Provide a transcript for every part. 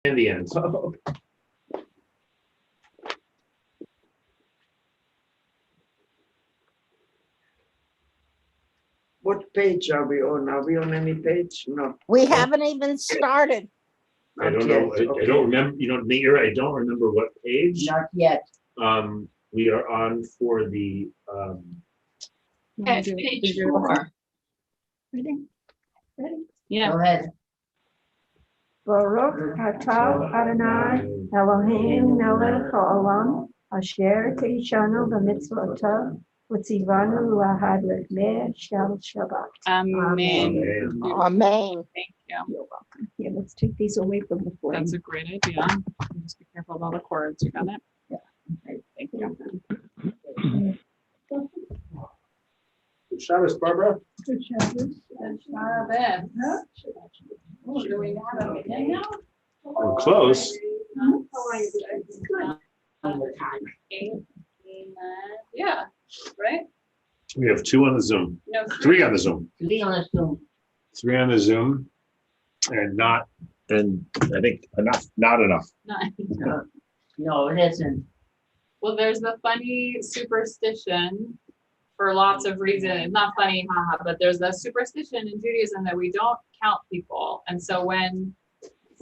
in the end. What page are we on? Are we on any page? No. We haven't even started. I don't Not know. yet. I Okay. don't remember. You know, Nate, you're right. I don't remember what page. Not yet. We are on for the. Okay, page 4. Ready? Yeah. Go ahead. Baruch atah Adonai Eloheinu melech haolam asher teishanu b'mitzvotav utzivanu lahad l'meh shel Shabbat. Amen. Amen. Thank you. You're welcome. Here, let's take these away from the flame. That's a great idea. Just be careful about the cords. You got it? Yeah. Okay, thank you. Good Shabbos, Barbara. Good Shabbos. Oh, do we have a meeting now? We're close. Yeah, right? We have 2 on the Zoom, No, 3 on the Zoom, Be on Zoom. 3 on the Zoom, and I think not enough. No, it isn't. Well, there's the funny superstition for lots of reasons. Not funny, haha, but there's a superstition in Judaism that we don't count people. And so when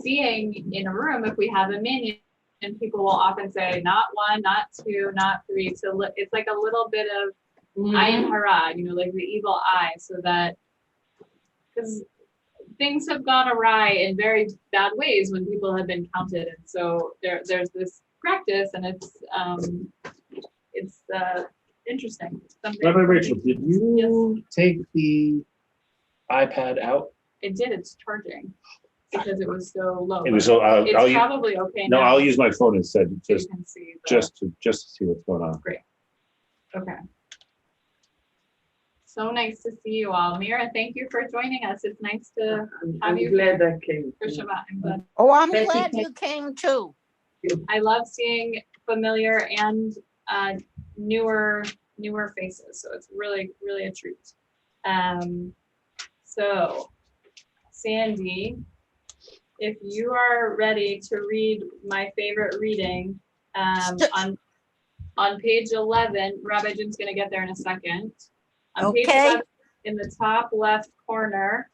seeing in a room, if we have a minion, and people will often say, not 1, not 2, not 3. So it's like a little bit of ayin hara, like the evil eye, so that, because things have gone awry in very bad ways when people have been counted. And so there's this practice, and it's interesting. Rabbi Rachel, did you take the iPad out? It did. It's charging because it was so low. It was so. It's probably okay No, now. I'll use my phone instead, You just can see to see what's going on. Okay. So nice to see you all. Mira, thank you for joining us. It's nice to have I'm you glad here I came. for Shabbat. I'm glad. Oh, I'm Betsy, glad take- you came too. I love seeing familiar and newer faces. So it's really, really a treat. So Sandy, if you are ready to read my favorite reading on page 11, Rabbi Jim's going to get there in a second. On page Okay. 11, in the top left corner,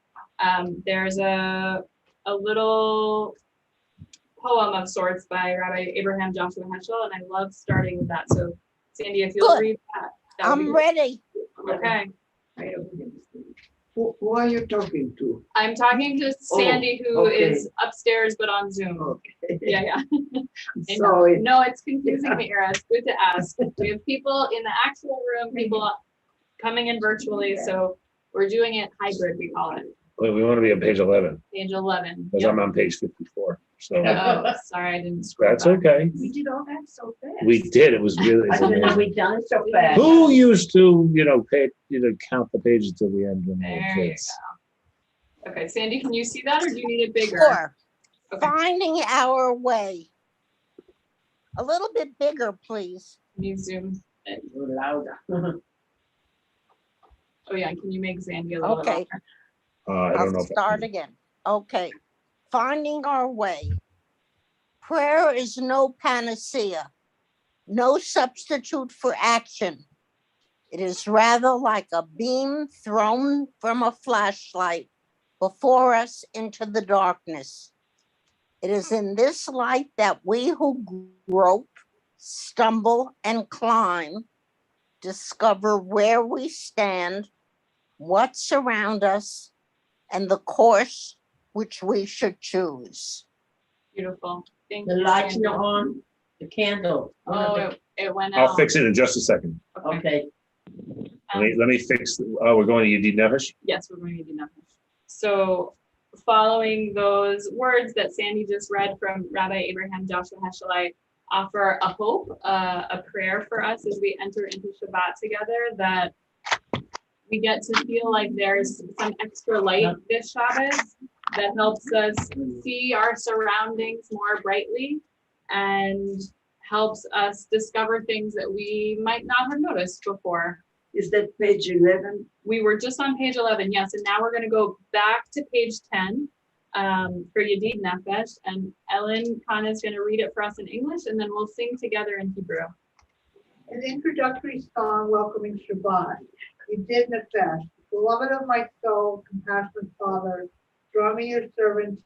there's a little poem of sorts by Rabbi Abraham Joshua Heschel, and I love starting with that. So Sandy, if you'll Good. read that would be I'm great. ready. Okay. Who are you talking to? I'm talking to Sandy, who is okay. upstairs but on Zoom. Okay. Yeah. I know. Sorry. No, it's confusing me, Ira. It's good to ask. We have people in the actual room, people coming in virtually, so we're doing it hybrid, we call it. Wait, we want to be on page 11 Page 11. because I'm on page 54. So Oh, sorry, I didn't scroll that's back. okay. We did all that so fast. We did. It was really. I didn't know we'd done it so fast. Who used to, count the pages till the end when they were There you kids? go. Okay, Sandy, can you see that, or do you need it bigger? Sure. Okay. Finding our way. A little bit bigger, please. Can you zoom in? Louder. Oh yeah, can you make Sandy a little bit Okay. louder? I don't I'll know. start again. Okay. Finding our way. Prayer is no panacea, no substitute for action. It is rather like a beam thrown from a flashlight before us into the darkness. It is in this light that we who grope, stumble, and climb discover where we stand, what's around us, and the course which we should choose. Beautiful. Thank The you. lights Sandy. are on, the candle. Oh, it went out. I'll fix it in just a second. Okay. Let me fix. We're going to Yedid Nefesh. Yes, we're going to do nothing. So following those words that Sandy just read from Rabbi Abraham Joshua Heschel, I offer a hope, a prayer for us as we enter into Shabbat together, that we get to feel like there's some extra light this Shabbos that helps us see our surroundings more brightly and helps us discover things that we might not have noticed before. Is that page 11? We were just on page 11, yes, and now we're going to go back to page 10. for Yadid Nefesh, and Ellen Khan is going to read it for us in English, and then we'll sing together in Hebrew. An introductory song welcoming Shabbat. Yadid Nefesh, beloved of my soul, compassionate Father, draw me your servant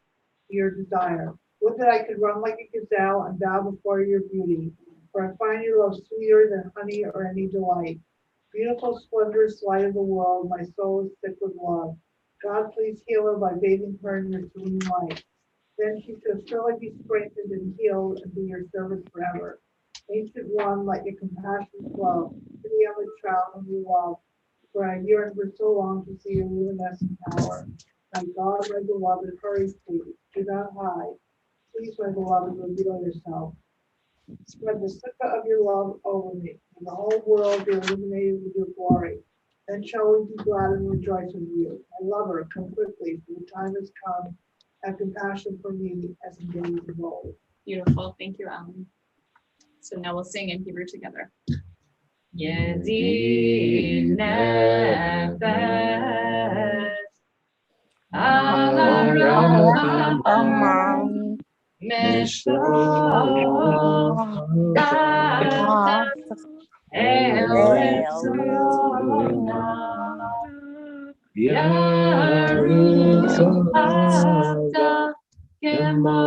to your desire. Would that I could run like a gazelle and bow before your beauty, for I find your love sweeter than honey or any delight. Beautiful, splendorous light of the world, my soul is sick with love. God, please heal her by bathing her in your serene light. Then she shall surely be strengthened and healed and be your servant forever. Ancient one, let your compassion flow to the only child whom you love. For I yearned for so long to see your luminescent power. My God, my beloved, hurry please, do not hide. Please, my beloved, reveal yourself. Spread the sukkah of your love over me, and the whole world be illuminated with your glory. Then shall we be glad and rejoice with you. My lover, come quickly, for the time has come. Have compassion for me as in days of old. Beautiful. Thank you, Ellen. So now we'll sing in Hebrew together. Yedid nefesh aharam meshobata el retzona yaruchata kemo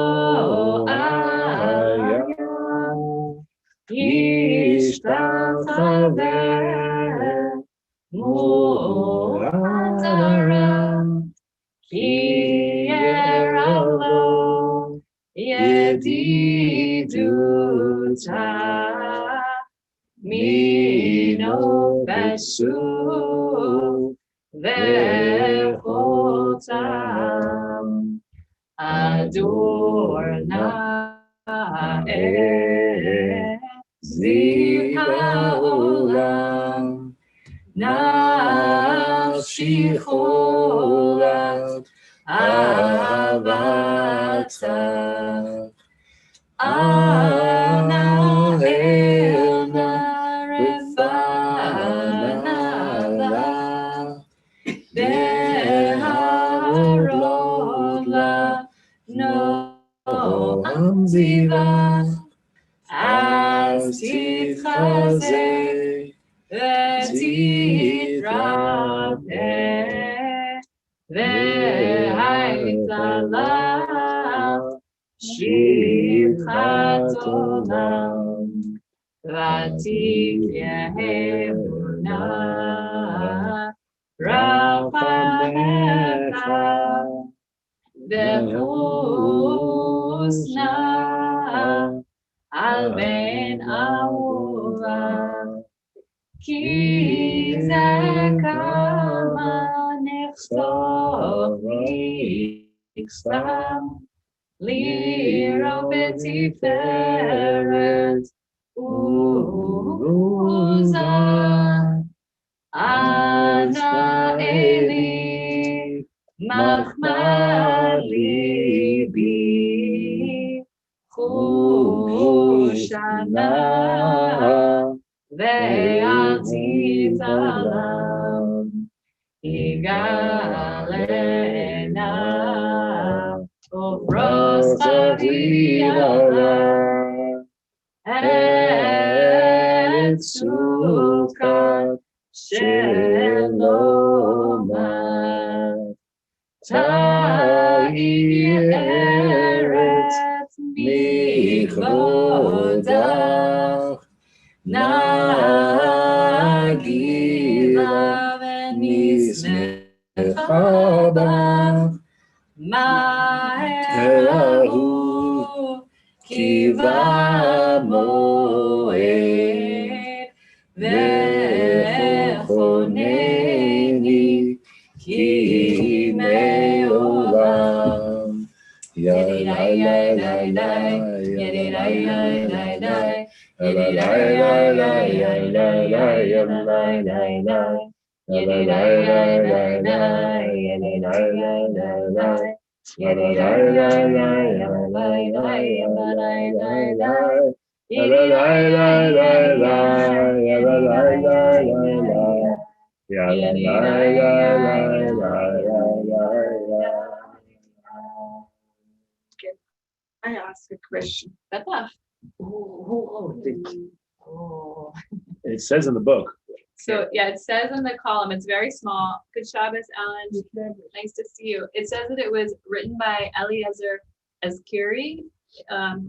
aya Yishtachaver mu'adaram ki yeralo yediduta mino besu vechotam adorna Zir haolam nafshi cholat ahavata ana elna refana la deharot la noam ziva as titchazeh v'titrapeh v'haitala shivchat olam v'tikehemuna rachamecha v'husna al ben ahuvah ki zekama nechsov niksam liro betiferet uzah ana eli machmar libi Chushana ve'ativ alam Igalena Uvros Chariyaha Et Sukat Shelomat Ta'ir Eretz Mikvodach Nagila v'nismecha bach Ma'erahu kiva moed V'choneni ki me'olam I ask a question. Beta. Who wrote it? Oh. It says in the book. So yeah, it says in the column, it's very small. Good Shabbos, Alan. Nice to see you. It says that it was written by Eliezer Ezkiri,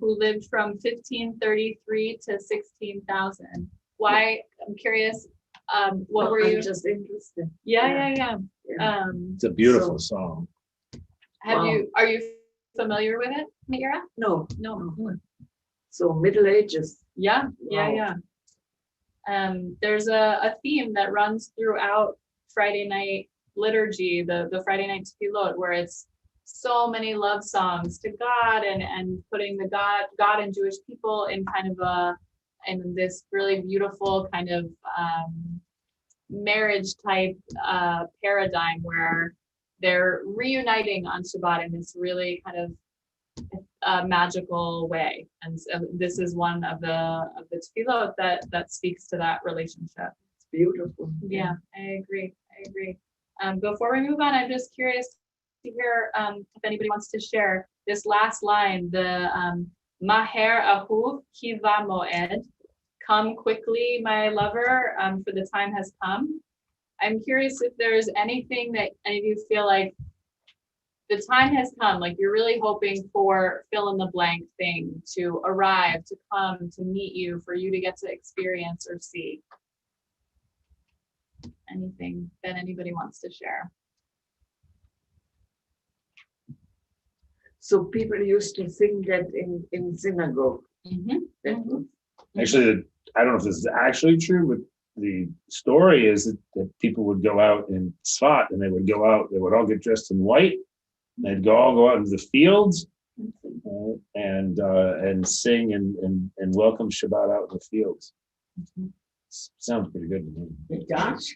who lived from 1533 to 16,000. Why? I'm curious. What were you? I'm just interested. Yeah. Yeah. It's a beautiful song. Are you familiar with it, Mira? No, No. so Middle Ages. Yeah. Wow. There's a theme that runs throughout Friday night liturgy, the Friday night tefillot, where it's so many love songs to God and putting the God and Jewish people in kind of in this really beautiful kind of marriage type paradigm where they're reuniting on Shabbat in this really kind of magical way. And so this is one of the tefillot that speaks to that relationship. It's beautiful. Yeah, I agree. Before we move on, I'm just curious to hear if anybody wants to share this last line, the Maher Ahuv Kiva Moed, come quickly, my lover, for the time has come. I'm curious if there's anything that any of you feel like the time has come, like you're really hoping for fill in the blank thing to arrive, to come, to meet you, for you to get to experience or see. Anything that anybody wants to share? So people used to sing that in synagogue. That was Actually, I don't know if this is actually true, but the story is that people would go out in Tzfat and they would all get dressed in white. They'd all go out into the fields and sing and welcome Shabbat out in the fields. Sounds pretty good to me. It does.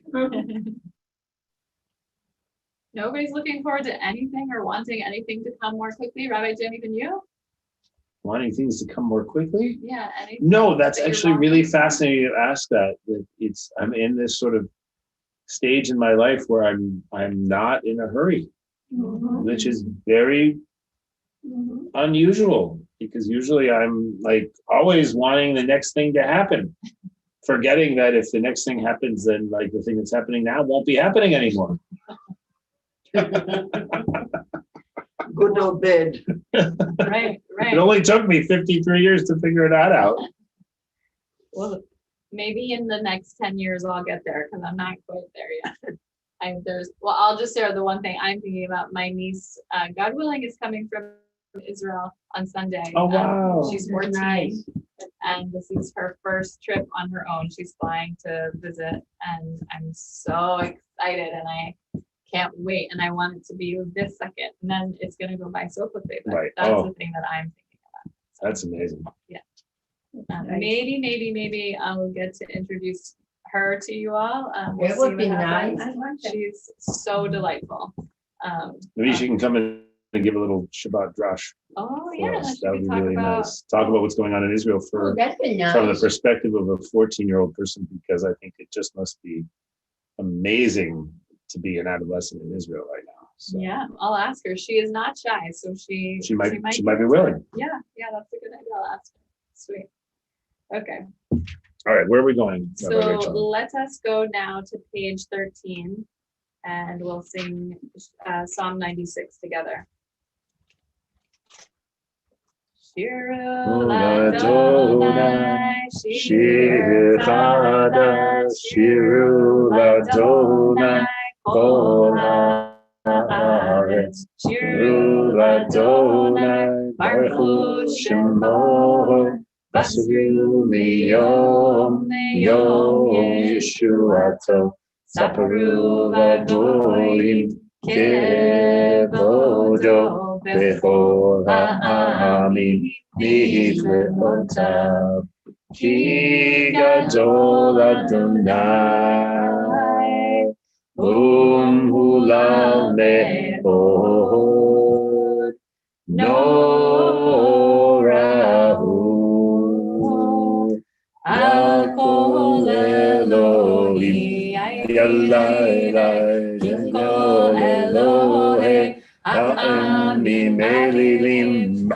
Nobody's looking forward to anything or wanting anything to come more quickly. Rabbi Jim, even you? Wanting things to come more quickly? Yeah. Anything No, that's that you're actually really longing? fascinating to ask that. I'm in this sort of stage in my life where I'm not in a hurry, which is very unusual because usually I'm like always wanting the next thing to happen, forgetting that if the next thing happens, then like the thing that's happening now won't be happening anymore. good or bad. Right. It only took me 53 years to figure that out. Well, maybe in the next 10 years I'll get there because I'm not quite there yet. I'll just share the one thing I'm thinking about. My niece, God willing, is coming from Israel on Sunday. Oh, wow. She's 14, and this is her first trip on her own. She's flying to visit, and I'm so excited, and I can't wait, and I want it to be this second, and then it's going to go by so quickly. But Right. that's the thing that I'm thinking about. That's amazing. Maybe I'll get to introduce her to you all. It see would what be happens. nice. She's so delightful. Maybe she can come in and give a little Shabbat drash Oh for yeah, us. should That we would be talk really about? nice. Talk about what's going on in Israel Oh, that'd be from the nice. perspective of a 14-year-old person, because I think it just must be amazing to be an adolescent in Israel right now. So Yeah, I'll ask her. She is not shy, so she might be into willing. it. Yeah, that's a good idea. I'll ask her. Sweet. Okay, All right, where are we going? so Rabbi Rachel? let us go now to page 13, and we'll sing Psalm 96 together. Shiru Ladonai, Shir Chadash, Shiru Ladonai, Kol haaretz. Shiru Ladonai, Baruch Shemo, Basru miyom yom Yeshuato, Saparu Vagoyim Kevodo. Bechol ha'amim nifleotav, ki gadol Adonai, hulal me'od, norahu, al kol Elohim, yalai kol Elohim, Ha'amim elilim,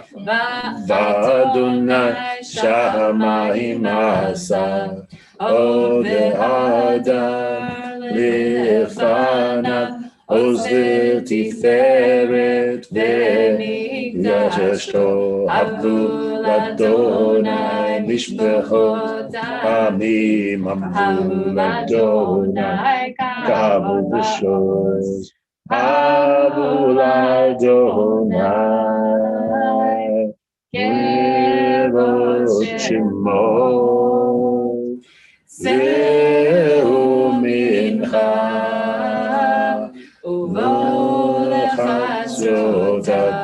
Shamayim asa. Od hadar lefanav. Oz v'tiferet v'migdashto. Havu l'Adonai mishpechot amim. Havu l'Adonai kavu v'shoz. Havu l'Adonai kevod shemo. Zehu mincha uvolechazotav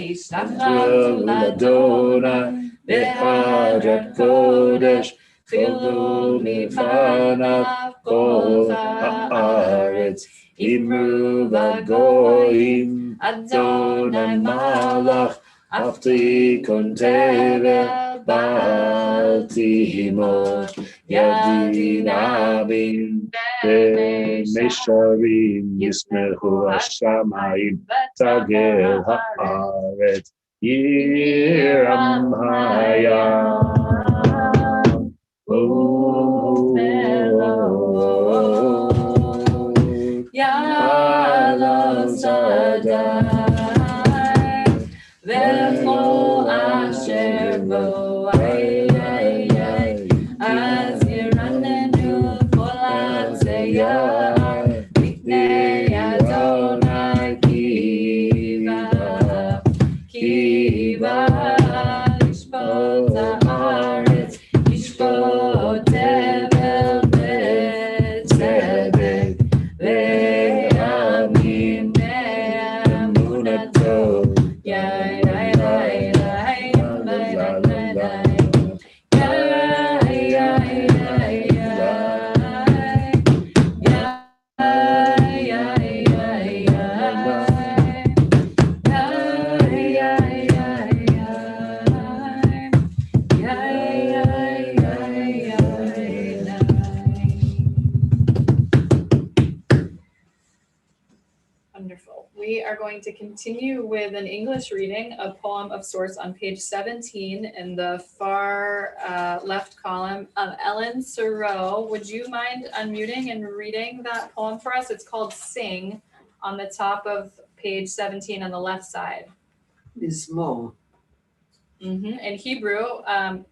Yishlachnu l'Adonai b'hadrat kodesh Filu mifanav kol haaretz Imru v'goyim Adonai malach Aftikon tevel Baltimot Yadinabim Mesharim Yismechu Hashamayim Tagel Haaretz Yiram Hayam Yalom Zadai V'lo asher bo Az yiranenu kol hatzeyah B'nei Adonai kiva Yishpot haaretz Yishpot tevel b'tzedek Ve'amim be'emunato Wonderful. We are going to continue with an English reading, a poem of sorts on page 17 in the far left column. Ellen Serow, would you mind unmuting and reading that poem for us? It's called Sing on the top of page 17 on the left side. Mizmor. In Hebrew,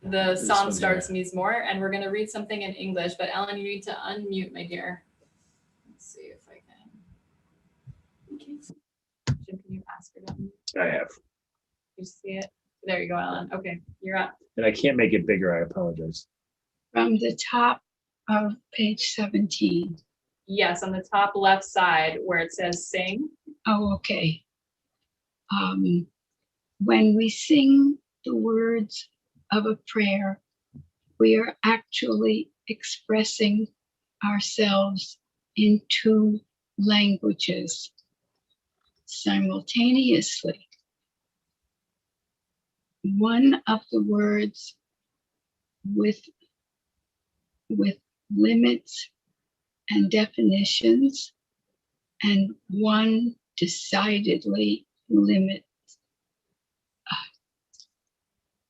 the psalm starts Mizmor, and we're going to read something in English, but Ellen, you need to unmute, my dear. Let's see if I can. Jim, can you ask her to unmute? I have. You see it? There you go, Ellen. Okay, you're up. And I can't make it bigger. I apologize. From the top of page 17. Yes, on the top left side where it says sing. Oh, okay. When we sing the words of a prayer, we are actually expressing ourselves in two languages simultaneously. One of the words with limits and definitions, and one decidedly limit.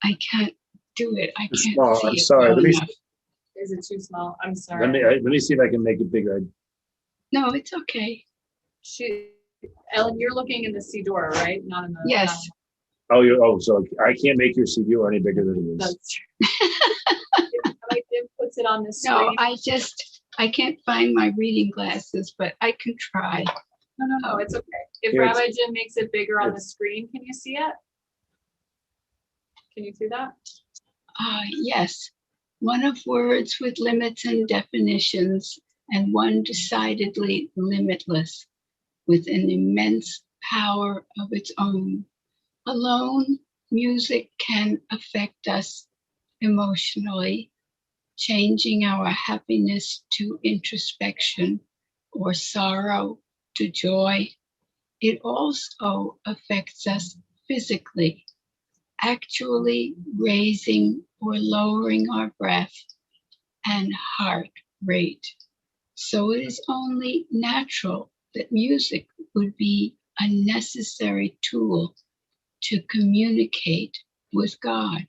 I can't do it. I can't Small. see I'm it sorry. well Let me enough. Is it too small? I'm sorry. let me see if I can make it bigger. No, it's okay. Ellen, you're looking in the Siddur, right? Not in the. Yes. So I can't make your CDU any bigger than it is. That's true. Jim puts it on the screen. No, I can't find my reading glasses, but I can try. No, it's okay. If Here, Rabbi Jim makes it bigger on the it's- screen, can you see it? Can you see that? Yes. One of words with limits and definitions, and one decidedly limitless, with an immense power of its own. Alone, music can affect us emotionally, changing our happiness to introspection or sorrow to joy. It also affects us physically, actually raising or lowering our breath and heart rate. So it is only natural that music would be a necessary tool to communicate with God,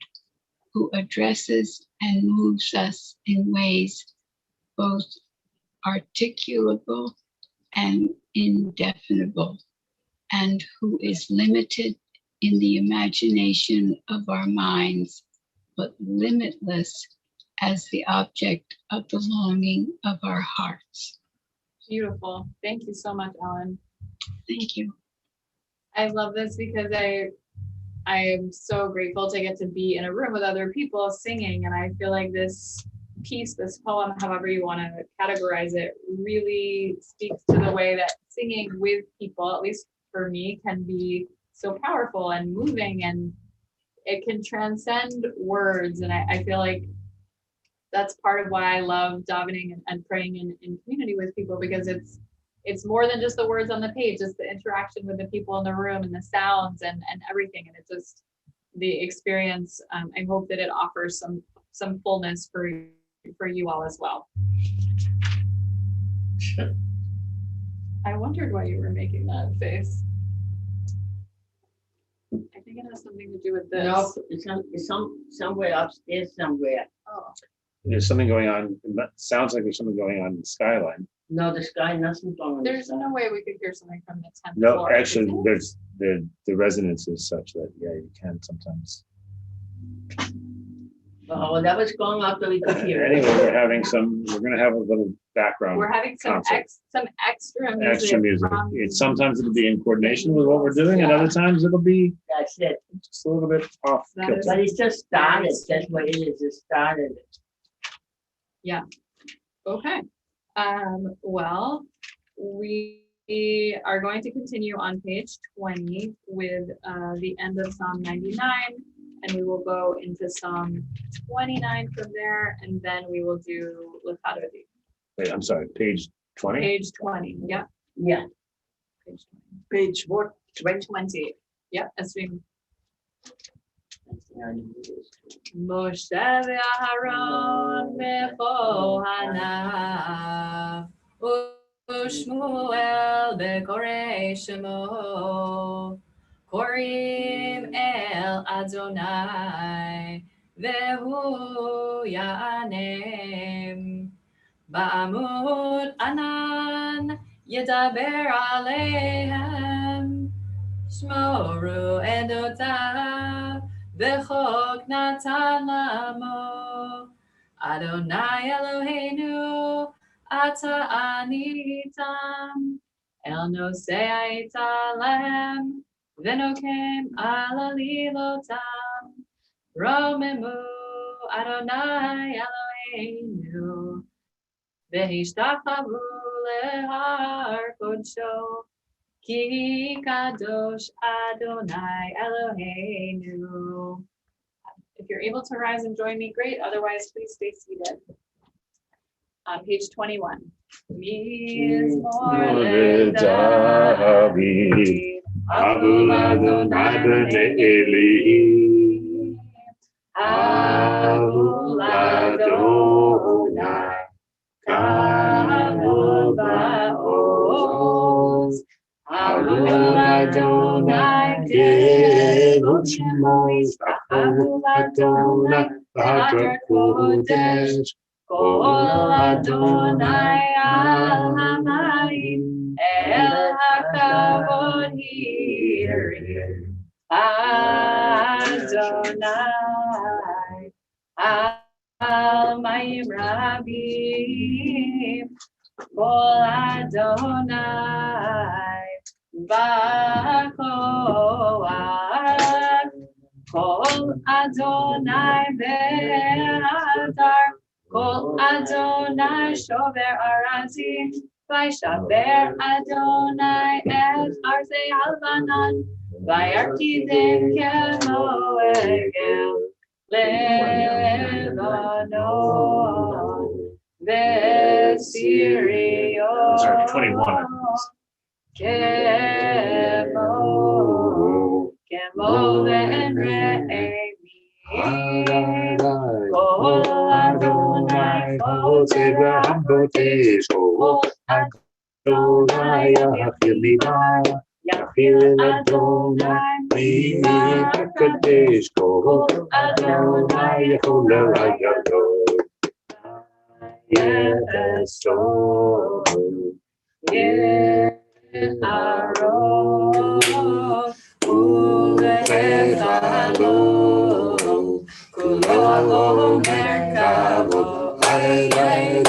who addresses and moves us in ways both articulable and indefinable, and who is limited in the imagination of our minds, but limitless as the object of the longing of our hearts. Beautiful. Thank you so much, Ellen. Thank you. I love this because I am so grateful to get to be in a room with other people singing, and I feel like this piece, this poem, however you want to categorize it, really speaks to the way that singing with people, at least for me, can be so powerful and moving, and it can transcend words. And I feel like that's part of why I love davening and praying in community with people, because it's more than just the words on the page. It's the interaction with the people in the room and the sounds and everything. And it's just the experience. I hope that it offers some fullness for you all as well. I wondered why you were making that face. I think it has something to do with this. No, it's somewhere upstairs somewhere. Oh. There's something going on. That sounds like there's something going on in the skyline. No, the sky, nothing's going on. the There's sky. no way we could hear something from the 10th No, floor. actually, is there? there's the resonance is such that, yeah, you can sometimes. Oh, that was going up so we could hear it. Anyway, we're gonna have a little background. We're having some concert. extra music. Extra music. from- Sometimes it'll be in coordination with what we're doing, and other times it'll be That's it. just a little bit off. That kilter. is- But it's just started. That's what it is. It started. Okay. Well, we are going to continue on page 20 with the end of Psalm 99, and we will go into Psalm 29 from there, and then we will do Lechatodi. Wait, I'm sorry, page 20? Page 20. Yep. Yeah. Page 20. Page what? 20. Yep. As we Moshe v'Aharon mechohanav u'Shmuel v'korei shemo korim el Adonai vehu ya'anem ba'amud anan yedaber alehem shmoru edotav V'chok natan lamo Adonai Eloheinu Ata anitam El nosei aita lehem V'nokem ala lilotam Romemu Adonai Eloheinu V'hishtachavu lehar kodsho Ki kadosh Adonai Eloheinu. If you're able to rise and join me, great. Otherwise, please stay seated. On page 21. Mizmor David, Abu Adonai b'nei Eli, Abu Adonai, Kavod ba'oz. Abu Adonai, Kevod Shemo, Abu Adonai, V'hadar Kodesh, Kol Adonai al hamayim, El hakavod hirim, Adonai al mayim rabim, Kol Adonai V'koach, Kol Adonai ve'adar, Kol Adonai shover arazim, V'yishaber Adonai et arzei halvanan, V'yarkidem kemo egel Lebanon, V'sirio. Sorry, 21. Kemo ve'enre'emi, Kol Adonai Yafil Adonai Kadesh Ko Adonai Yeholel Hayadol Yesod Yeharov Ulechalo Kulo Merkavo Adonai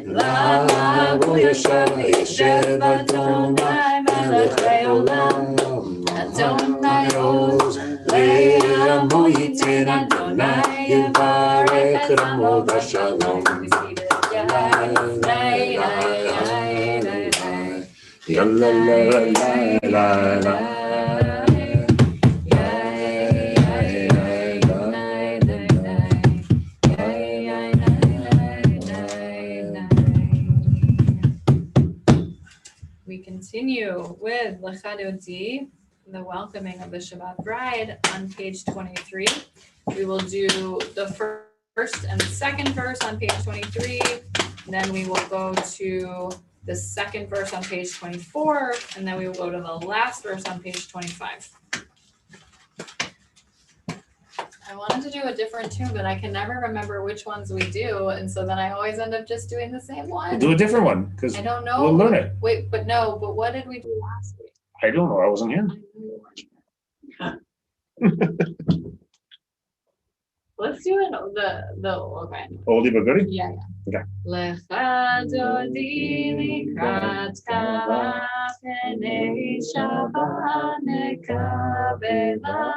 Lavo Yeshev Adonai Melech Leolam Adonai Oz Le'amo Yitin Adonai Yevarech Ramo Vashalom We continue with L'chadodi, the welcoming of the Shabbat bride on page 23. We will do the first and the second verse on page 23. Then we will go to the second verse on page 24, and then we will go to the last verse on page 25. I wanted to do a different tune, but I can never remember which ones we do, and so then I always end up just doing the same one. Do a different one, because I don't know. we'll learn it. Wait, but what did we do last week? I don't know, I wasn't here. Let's do it. Okay. Oldie but goodie? Yeah. Okay. L'chadodi likrat kala penei Shabbat nekabela.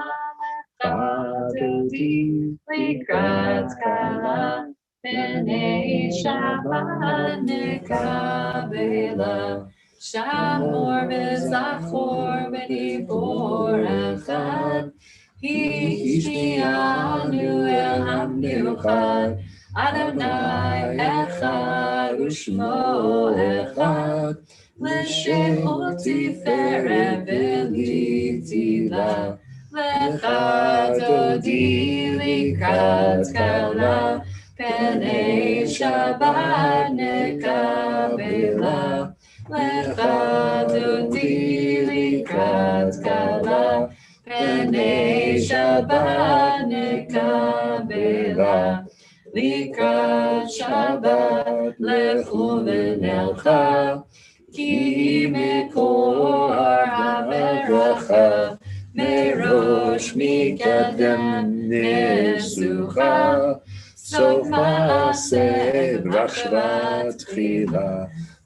L'chadodi likrat kala penei Shabbat nekabela. Shamor v'zachor v'dibor echad. Hishmianu el hamiuchad. Adonai echad u'shmo echad. L'she'ot tiferet v'litila. L'chadodi likrat kala. Penei Shabbat nekabela. L'chadodi likrat kala. Penei Shabbat nekabela. Likrat Shabbat lechu v'nelcha. Ki mekor ha'beracha. Merosh mikadem nesucha. Sof ma'aseh brachvat tchila.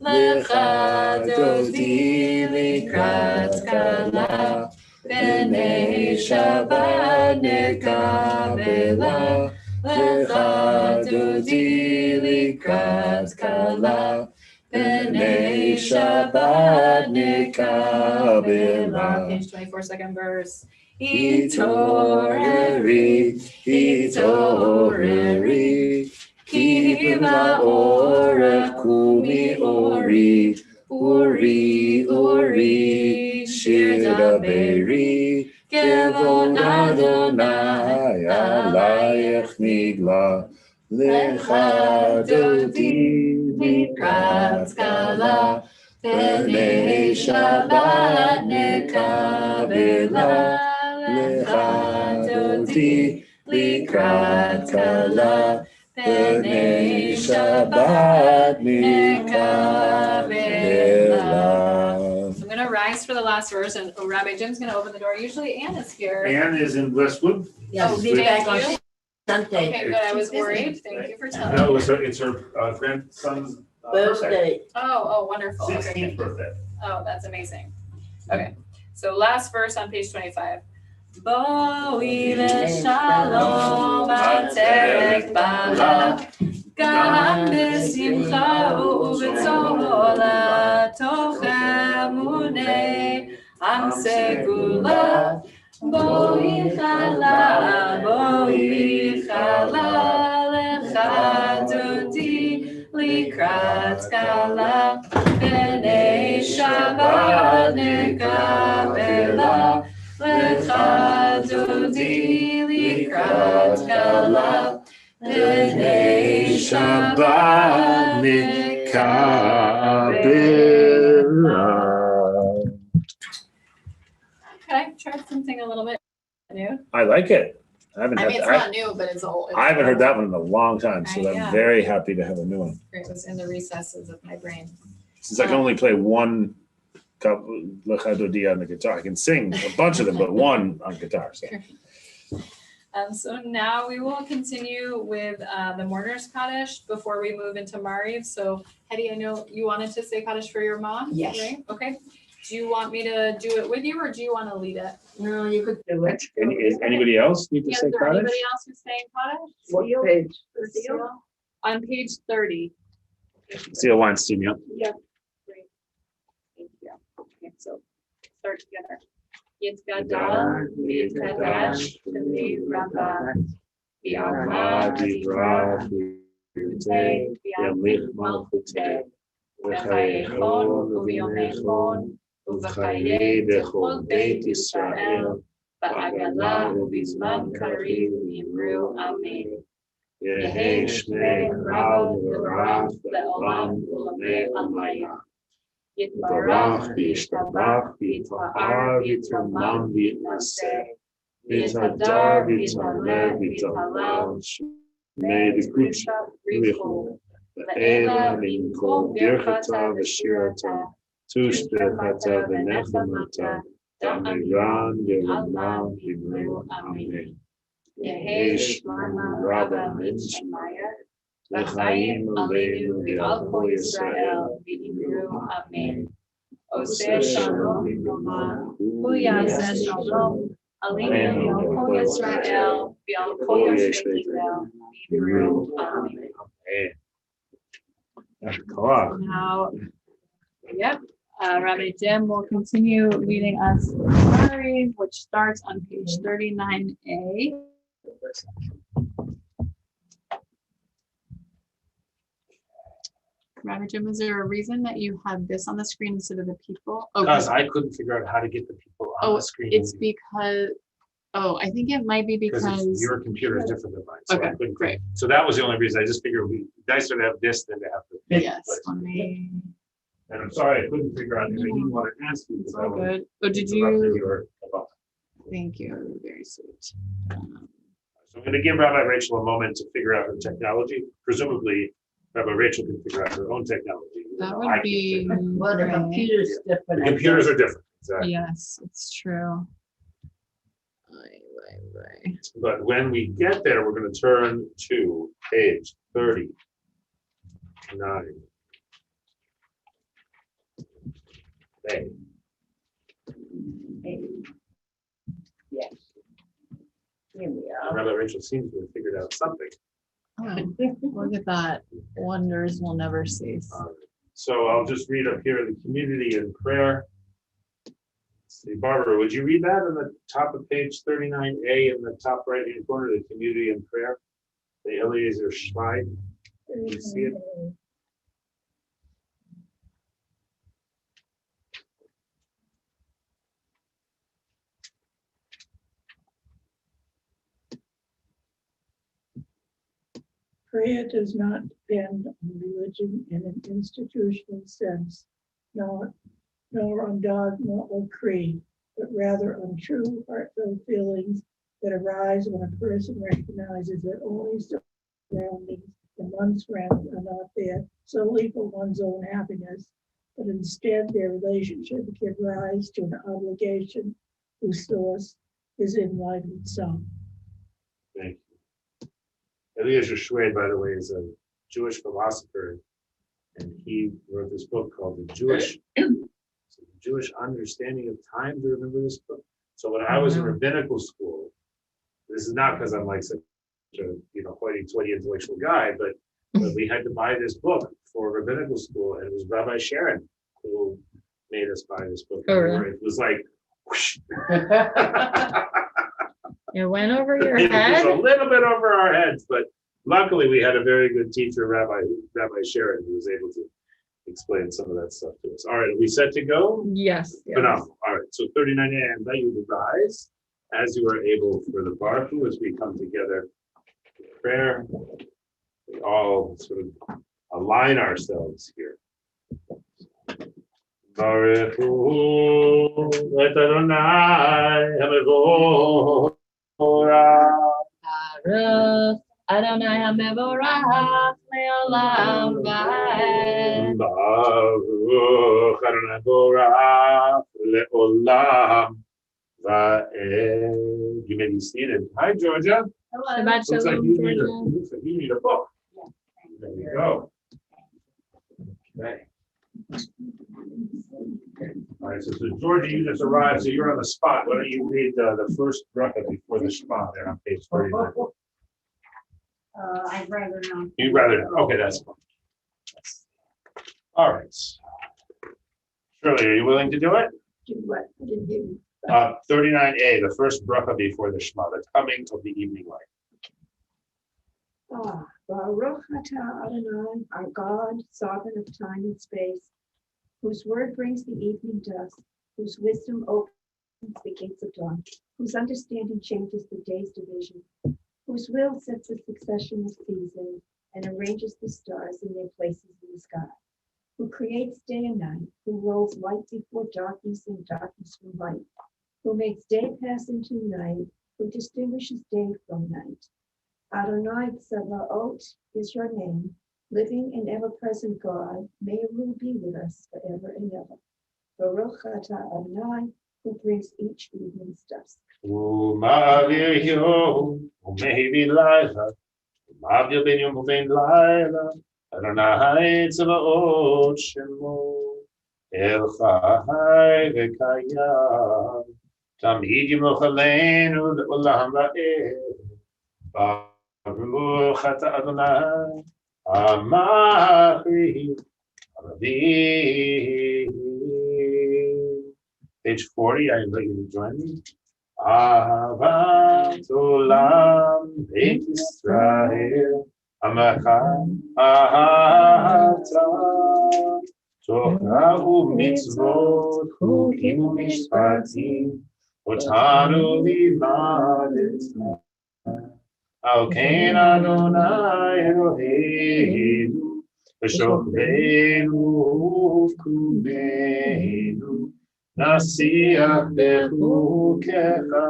L'chadodi likrat kala. Penei Shabbat nekabela. L'chadodi likrat kala. Penei Shabbat nekabela. Page 24, second verse. Hitoreri, hitoreri. Ki ba'orech kumi ori. Uri, uri. Shir daberi. Kevod Adonai alayech nigla. L'chadodi likrat kala. Penei Shabbat nekabela. L'chadodi likrat kala. Penei Shabbat nekabela. I'm going to rise for the last verse, and Rabbi Jim's going to open the door. Usually Anne is here. Anne is in Westwood. Yeah, Oh, we'll be back on thank you. Sunday. Okay, good. I was worried. Thank you for telling No, me. it's her grandson's birthday. Birthday. Oh, wonderful. Okay. 16th birthday. Oh, that's amazing. Okay, so last verse on page 25. Boi v'shalom aterek bala. Gam b'simcha u'b'tzola. Tochem unei am segula. Boi chala, l'chadodi likrat kala. Penei Shabbat nekabela. L'chadodi likrat kala. Penei Shabbat nekabela. tried something a little bit new. I like it. I haven't I mean, had, it's not new, but it's old. I haven't heard that one in a long time, so Yeah. I'm very happy to have a new one. It was in the recesses of my brain. Since I can only play one Lechadodi on the guitar, I can sing a bunch of them, but one on guitar. So. So now we will continue with the mourner's Kaddish before we move into Mariv. So Hetty, I know you wanted to say Kaddish for your mom, Yes. right? Okay. Do you want me to do it with you, or do you want to lead it? No, you could do it. Is anybody else need to Is say there Kaddish? anybody else who's saying Kaddish? What page? On page 30. Seal Weinstein, yeah. Yeah. Great. Thank you. Okay, so start together. Yitzgadal, Yitzgadash, Shemi Rabba, Yalma, Dibra, Yute, Yamlich Malchute, V'chayechon, Uv'yomechon, Uv'chaye Dechol Beit Yisrael, Ba'agala, U'bizman Kariv, Yimru, Amen. Yehi Shnei Rav V'Rav, Le'olam, U'lamei Amayah. Yitbarach, Yishtabach, Yitfa'ar, Yitromam, Yitnaseh, Yitadar, Yitaleh, Yitalel, Shmei Dekuch, Richu, Ve'ela, Minkol, Birchata, V'shirata, Tush Birchata, V'nechamata, Damegran, Yelamam, Yimru, Amen. Yehi Shmama, Rabba, Min Shemaya, L'chaim aleinu v'al kol Yisrael v'imru amen. Oseh shalom v'noman, hu yaseh shalom aleinu v'al kol Yisrael v'al kol Yisrael v'imru amen. Now, yep, Rabbi Jim will continue leading us in Mari, which starts on page 39a. Rabbi Jim, is there a reason that you have this on the screen instead of the people? Oh, Because I couldn't figure out how to get the people on Oh, the screen. it's because, I think it might be Because because, your computer is different than mine. So I okay, couldn't. great. So that was the only reason. I just figured we nicer to have this than to have the. Yes, let me, And I'm sorry, I couldn't figure out, and I didn't want to ask you. it's because I all wanted good. Oh, did to interrupt you, your- thank you, very sweet. So I'm going to give Rabbi Rachel a moment to figure out her technology. Presumably, Rabbi Rachel can figure out her own technology. That I would can't be, figure it out. Well, the great. computer's different. The computers are different, exactly. Yes, it's true. Right. But when we get there, we're going to turn to page 39. Okay. Yes. Here we are. Rabbi Rachel seems to have figured out something. Oh, look at that. Wonders will never cease. So I'll just read up here the community in prayer. Let's see, Barbara, would you read that on the top of page 39A in the top right hand corner, the community in prayer? The Eliezer Schweig. Can you see it? Prayer does not depend on religion in an institutional sense, nor on dogma or creed, but rather on true heartfelt feelings that arise when a person recognizes that all his surroundings and one's friends are not there solely for one's own happiness, but instead their relationship give rise to an obligation whose source is in life itself. Thank you. Eliezer Schweig, by the way, is a Jewish philosopher, and he wrote this book called The Jewish Understanding of Time. Do you remember this book? So when I was in rabbinical school, this is not because I'm like such a hoity-toity intellectual guy, but we had to buy this book for rabbinical school, and it was Rabbi Sharon who made us buy this book. Oh, really? It was like, whoosh. It went over your It was head? a little bit over our heads, but luckily we had a very good teacher, Rabbi Sharon, who was able to explain some of that stuff to us. All right, are we set to go? Yes. Phenomenal. All right, so 39A, I invite you to rise as you are able for the Baruch as we come together in prayer. We all sort of align ourselves here. Baruch hu et Adonai hamevorach. Baruch Adonai HaMevorach Le'olam Va'ed. Baruch Adonai hamevorach le'olam va'ed. You may be seated. Hi, Georgia. Shabbat Looks like shalom, you Georgia. need a book. There you go. Okay. All right, so Georgia, you just arrived, so you're on the spot. Why don't you read the first bracha before the Shema there on page 39? I'd rather not. You'd rather, okay, that's fine. All right. Shirley, are you willing to do it? Do what? I didn't hear you. 39A, the first bracha before the Shema, the coming of the evening light. Baruch atah Adonai, our God, sovereign of time and space, whose word brings the evening dusk, whose wisdom opens the gates of dawn, whose understanding changes the day's division, whose will sets the succession of seasons and arranges the stars in their places in the sky, who creates day and night, who rolls light before darkness and darkness from light, who makes day pass into night, who distinguishes day from night. Adonai Tsevaot is your name, living and ever-present God. May your rule be with us forever and ever. Baruch atah Adonai, who brings each evening's dusk. Uma'avir yom, u'mehivi laila, uma'avir ben yom u'ben laila, Adonai Tsevaot shemo, El Chai v'Kayam, Tamid yimloch aleinu le'olam va'ed. Baruch atah Adonai, Amachri, Aravi. Page 40, I invite you to join me. Ahavat Olam Beit Yisrael, Amacham Ahavta, Torah u'mitzvot, Chukim u'mishpatim, Otanu limadetna. Al Kain Adonai Eloheinu, V'shochteinu u'kumeinu, Nasiach bechukecha,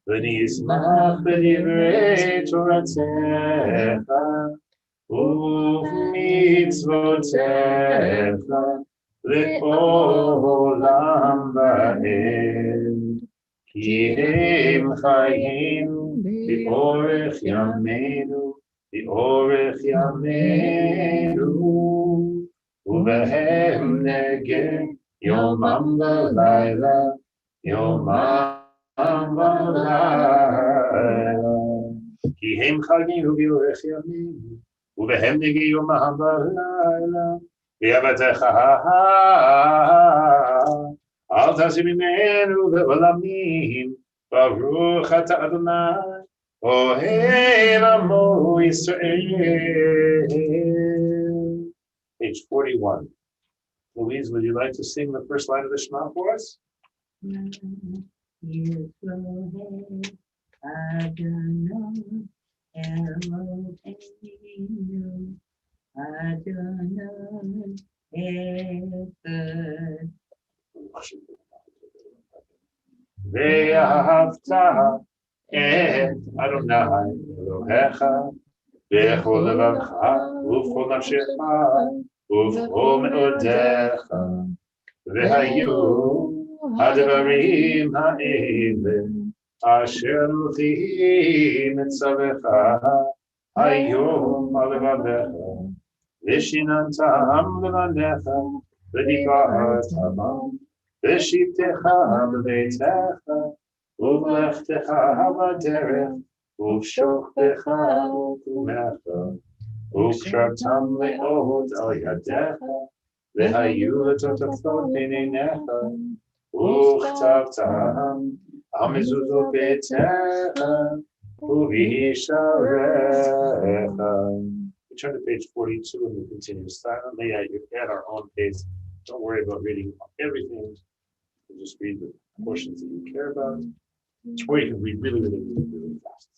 V'nizmach b'divrei Toratecha, U'mitzvotecha, Le'olam va'ed. Ki hem chayim B'orech yameinu, U'behem neged Yomam v'layla, Ki hem chagim B'orech yameinu, U'behem neged Yomam v'layla, V'yavatecha Al tasim imenu ve'olamim, Baruch atah Adonai, Ohel amo Yisrael. Page 41. Louise, would you like to sing the first line of the Shema for us? Yisroel Adonai Eloheinu Adonai Echad. Ve'ahavta et Adonai Elohecha b'chol levacha u'b'chol nafshecha u'b'chol me'odecha ve'hayu hadvarim ha'ele asher luchi mitzavecha hayom alevavecha v'shinantam levanecha v'dikahatam v'shivtecha b'beitecha u'v'lechtecha b'derech u'v'shochtecha u'kumecha u'kshartam le'od al yadecha v'hayu l'totafot b'neinecha u'chtavtam al mezuzot beitecha u'v'yisharecha. We turn to page 42 and we continue silently at our own pace. Don't worry about reading everything. You just read the portions that you care about. Or you can read really fast.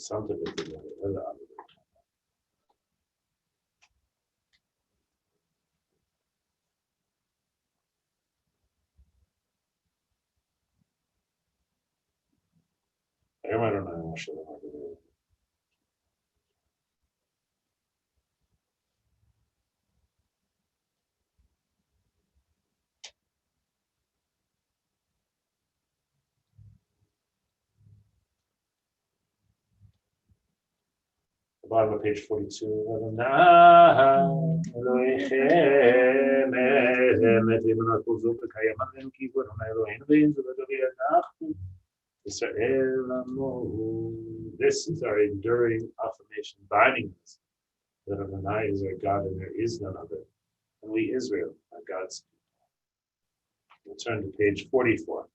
Something with the other. I don't know. The bottom of page 42. This is our enduring affirmation, binding us that Adonai is our God and there is none other. And we, Israel, are God's people. We'll turn to page 44.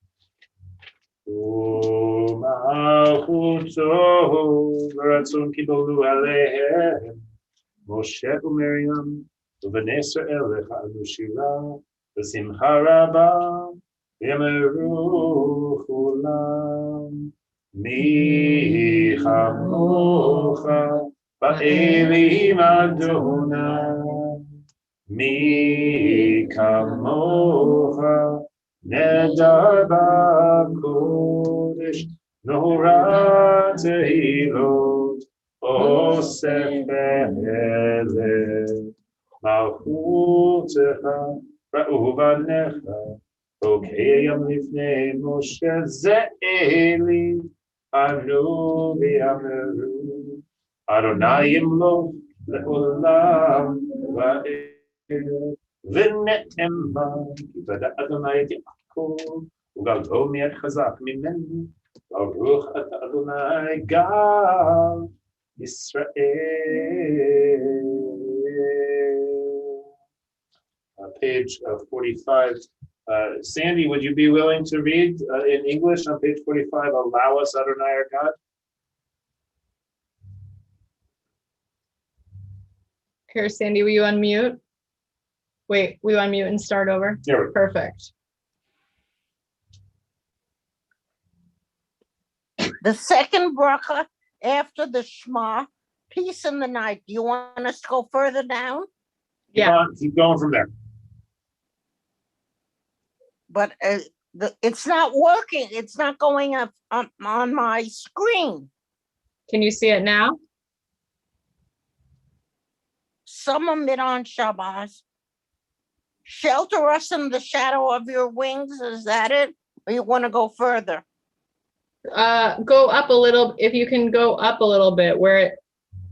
Moshe u'Miriam u'bnei Israel v'cha'alu shira v'simcha rabba v'yameru chulam mi chamocha ba'elim Adonai mi kamocha nedar b'kodesh Nora tehilot osef eleh malchutecha ra'u banecha okeyam lifnei Moshe ze'eli anu v'yameru Adonai yimloch le'olam va'ed v'ne'emah ki bada Adonai et Yaakov u'galto mi'et chazak mimenu Baruch atah Adonai God Israel. Page 45. Sandy, would you be willing to read in English on page 45? Allow us, Adonai our God. Here, Sandy, will you unmute? Wait, will you unmute and start over? Here we go. Perfect. The second bracha after the Shema, peace in the night. Do you want us to go further down? Yeah. Keep going from there. But it's not working. It's not going up on my screen. Can you see it now? Some it on Shabbat. Shelter us in the shadow of your wings. Is that it? Or you want to go further? Go up a little, if you can go up a little bit where it,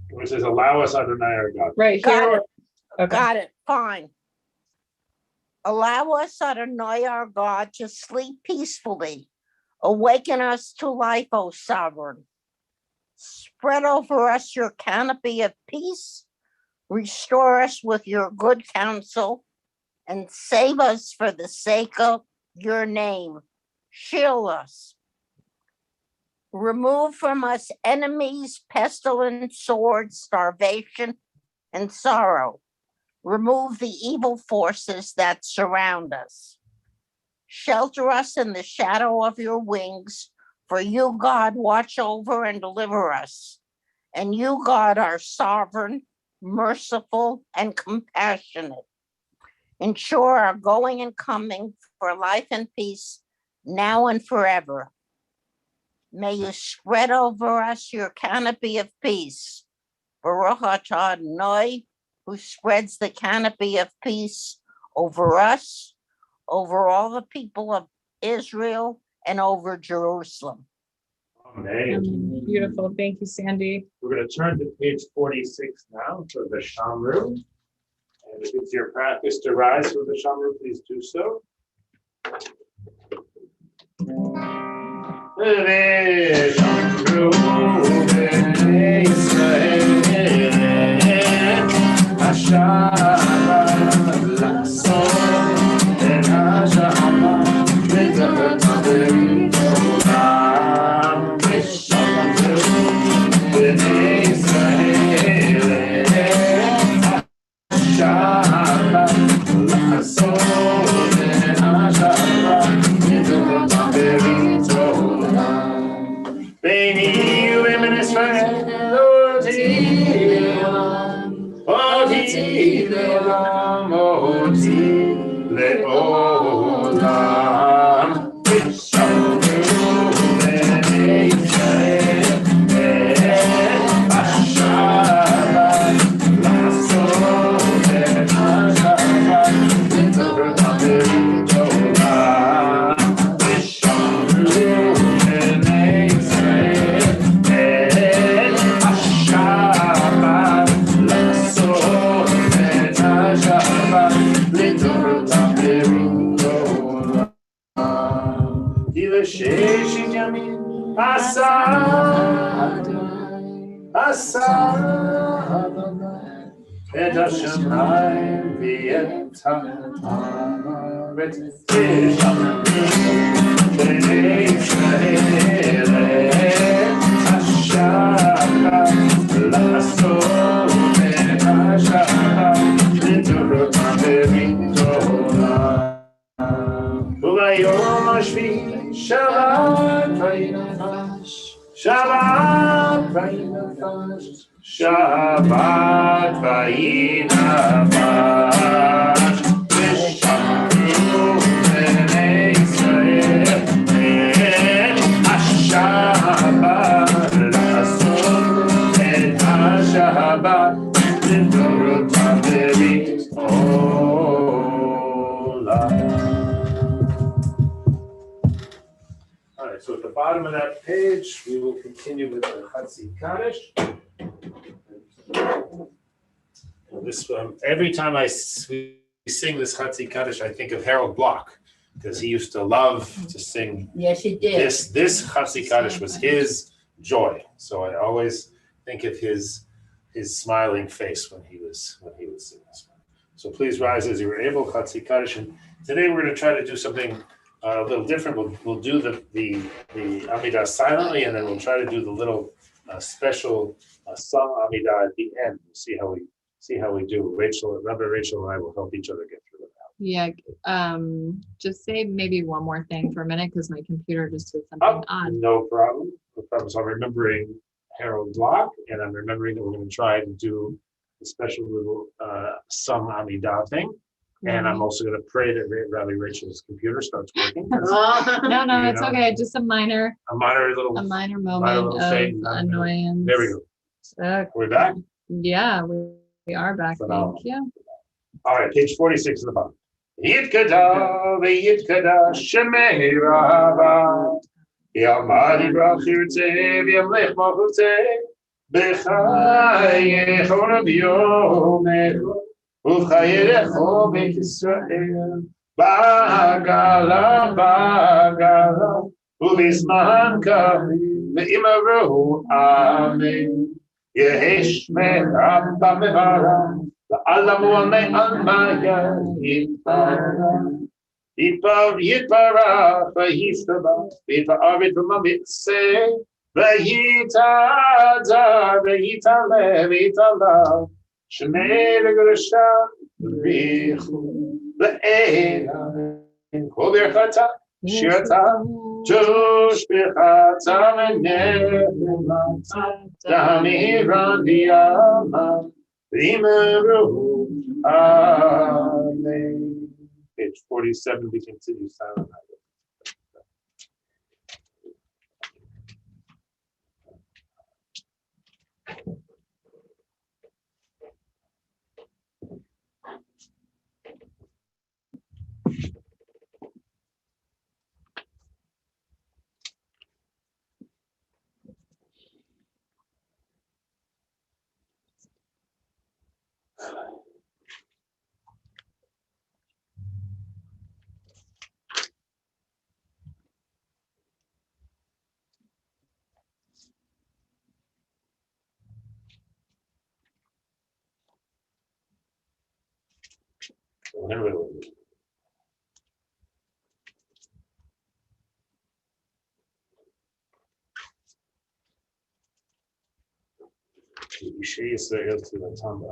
It says, allow us Adonai our God. right Got here. it. Okay. Got it. Fine. Allow us, Adonai our God, to sleep peacefully. Awaken us to life, O Sovereign. Spread over us your canopy of peace. Restore us with your good counsel. And save us for the sake of your name. Shield us. Remove from us enemies, pestilence, swords, starvation, and sorrow. Remove the evil forces that surround us. Shelter us in the shadow of your wings, for you, God, watch over and deliver us. And you, God, are sovereign, merciful, and compassionate. Ensure our going and coming for life and peace, now and forever. May you spread over us your canopy of peace. Baruch atah Adonai, who spreads the canopy of peace over us, over all the people of Israel, and over Jerusalem. Amen. Beautiful. Thank you, Sandy. We're going to turn to page 46 now for the Shamru. And if it's your practice to rise for the Shamru, please do so. Israel Sheshim Yamin Asa Et Hashemayim V'et Haaretz Tishamim B'nei Yisrael Hashabbat L'asot Et Hashabbat L'dorotam B'mitorah Ubayom Hashvi Shabbat Vayinafash Shabbat Vayinafash Shabbat Vayinafash V'shamru B'nei Yisrael Et HaShabbat L'asot Et HaShabbat L'dorotam B'mitorah. All right, so at the bottom of that page, we will continue with the Chatzi Kaddish. This every time we sing this Chatzi Kaddish, I think of Harold Bloch because he used to love to sing. Yes, he did. This Chatzi Kaddish was his joy. So I always think of his smiling face when he would sing this one. So please rise as you are able, Chatzi Kaddish. And today we're going to try to do something a little different. We'll do the Amidah silently, and then we'll try to do the little special song Amidah at the end. We'll see how we do. Rabbi Rachel and I will help each other get through it. Yeah, just say maybe one more thing for a minute because my computer just did something odd. No problem. So I'm remembering Harold Bloch, and I'm remembering that we're going to try to do a special little song Amidah thing. And I'm also going to pray that Rabbi Rachel's computer starts working. No, it's okay. Just a minor moment of annoyance. There we go. We're back? Yeah, we are back. Phenomenal. Thank you. All right, page 46 in the bottom. Yitkada v'yitkada shemei rabba Yamadi brachirte v'yamlech malchute b'chayech orav yomecho U'chayerecho b'Yisrael Yisrael Ba'agala U'bizman karim Ve'imaru Amen Yehesh me'rabba me'vara Va'alamu me'almaya Yitparach v'yishtabach V'yita'arit v'mamitzeh V'yita'adar V'yita'alev V'yita'alav Shemei v'gerusha v'richu v'eila Kol birchata shirata Josh birchata v'nechemata Damiran v'yama v'imeru Amen. Page 47, we continue silent. Israel to the Tamba.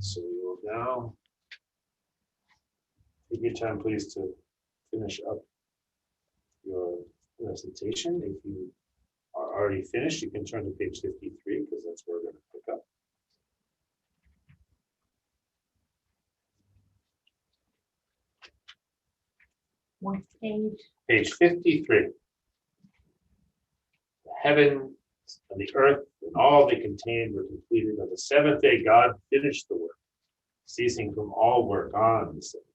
So we will now take your time, please, to finish up your recitation. If you are already finished, you can turn to page 53 because that's where we're going to pick up. What page? Page 53. The heaven and the earth and all they contained were completed. On the seventh day, God finished the work, ceasing from all work on the seventh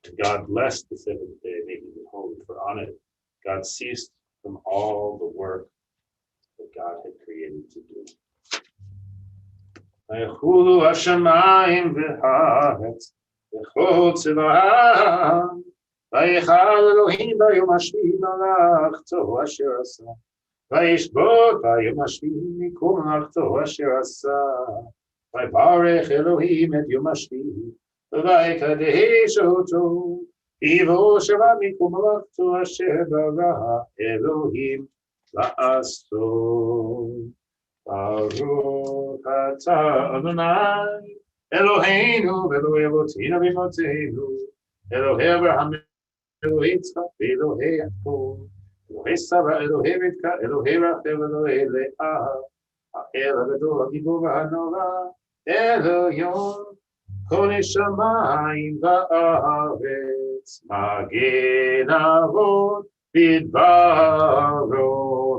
day. And God blessed the seventh day, making it holy, for on it God ceased from all the work that God had created to do. ויחולו השמיים והארץ וכל צבאם, ויחל אלוהים ביום השביעי מלאכתו אשר עשה, וישבות ביום השביעי מכל מלאכתו אשר עשה, ויברך אלוהים את יום השביעי, ויקדש אותו, כי בו שבה מכל מלאכתו אשר ברא אלוהים לעשות. Baruch atah Adonai Eloheinu Elohei Avotinu v'Imotzeinu Elohei Abraham Elohei Yitzchak Elohei Yaakov Elohei Sarah Elohei Rivka Elohei Rachel Elohei Leah Ha'el Hagadol Hagibor Ha'nora Elohim Kol Shamayim Va'aretz Magen Avot Bidbaro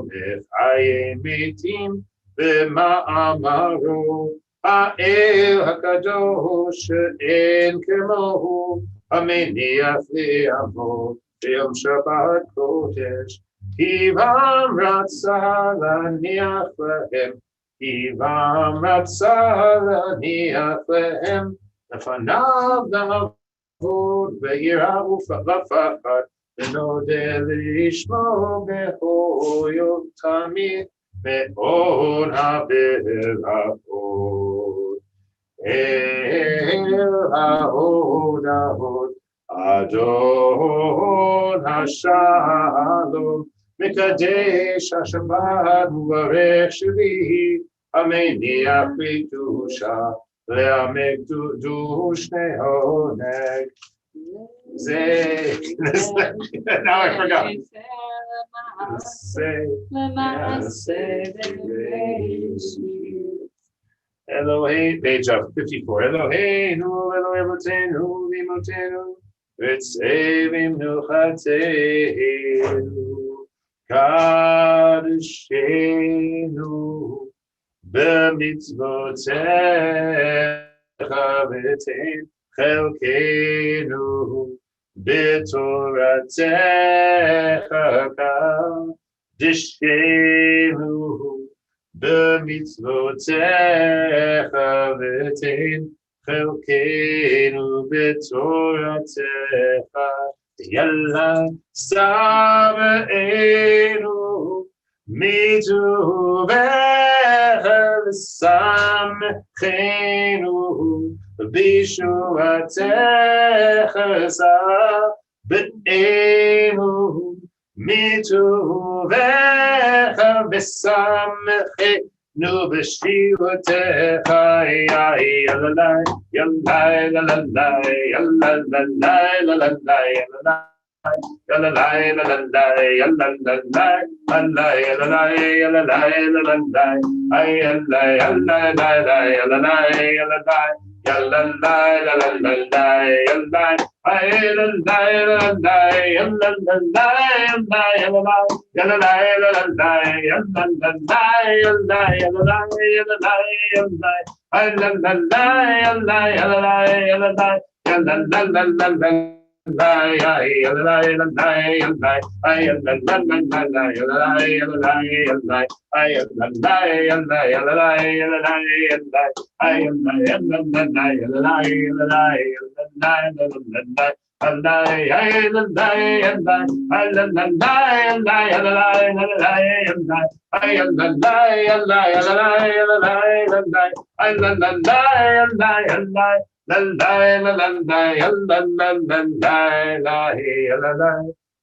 Mechayim Mitim במאמרו האל הקדוש אין כמוהו המניח לאבות ביום שבת קודש כיוון רצה להניח להם כיוון רצה להניח להם לפניו לעבוד ביראה ופחד ונודה לשמו בכל יום תמיד מאוד הברכות אל ההוד ההוד אדון השלום מקדש השבת וברך שביעי המניח בקדושה לעמק דושני עונג now I forgot. Elohei, page 54. Eloheinu, Elohei Avotenu, v'Imotenu, v'tzevim nuchateinu, kadeshenu, b'mitzvotecha v'tein chelkeinu, b'toratecha kadeshenu, b'mitzvotecha v'tein chelkeinu, b'toratecha yalla sameinu, mituvecha v'samechenu, Bishuatecha be'enu mituvecha v'samechenu b'shivatecha yalalai